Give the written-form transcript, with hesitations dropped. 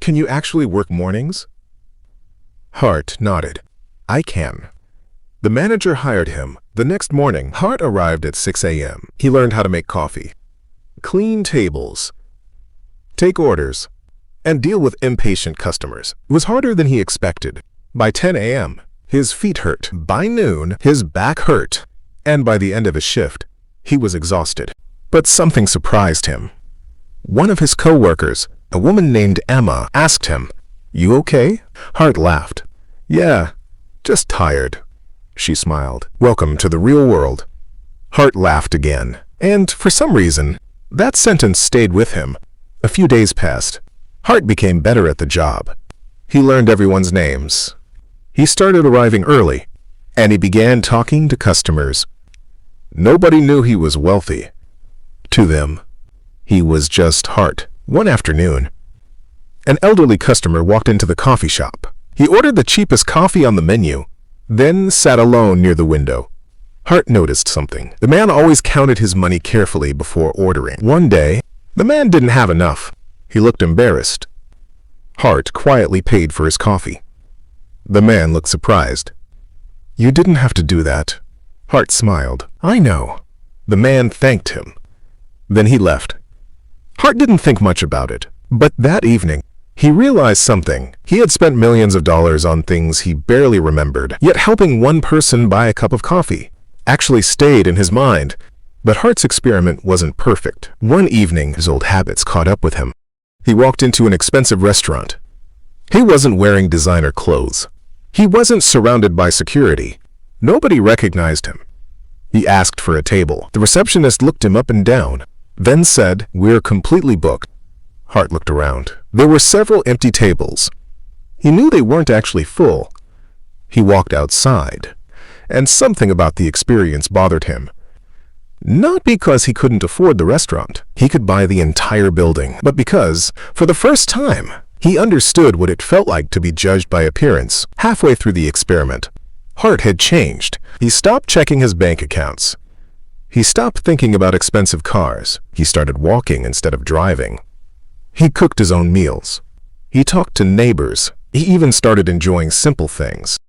Can you actually work mornings? Hart nodded. I can. The manager hired him. The next morning, Hart arrived at 6 a.m. He learned how to make coffee, clean tables, take orders, and deal with impatient customers. It was harder than he expected. By 10 a.m., his feet hurt. By noon, his back hurt. And by the end of his shift, he was exhausted. But something surprised him. One of his co-workers, a woman named Emma, asked him, "You okay?" Hart laughed. "Yeah, just tired." She smiled. "Welcome to the real world." Hart laughed again, and for some reason, that sentence stayed with him. A few days passed. Hart became better at the job. He learned everyone's names. He started arriving early, and he began talking to customers. Nobody knew he was wealthy. To them, he was just Hart. One afternoon, an elderly customer walked into the coffee shop. He ordered the cheapest coffee on the menu, then sat alone near the window. Hart noticed something. The man always counted his money carefully before ordering. One day, the man didn't have enough. He looked embarrassed. Hart quietly paid for his coffee. The man looked surprised. "You didn't have to do that." Hart smiled. "I know." The man thanked him. Then he left. Hart didn't think much about it, but that evening, he realized something. He had spent millions of dollars on things he barely remembered, yet helping one person buy a cup of coffee actually stayed in his mind. But Hart's experiment wasn't perfect. One evening, his old habits caught up with him. He walked into an expensive restaurant. He wasn't wearing designer clothes. He wasn't surrounded by security. Nobody recognized him. He asked for a table. The receptionist looked him up and down, then said, "We're completely booked." Hart looked around. There were several empty tables. He knew they weren't actually full. He walked outside, and something about the experience bothered him. Not because he couldn't afford the restaurant. He could buy the entire building, but because, for the first time, he understood what it felt like to be judged by appearance. Halfway through the experiment, Hart had changed. He stopped checking his bank accounts. He stopped thinking about expensive cars. He started walking instead of driving. He cooked his own meals. He talked to neighbors. He even started enjoying simple things.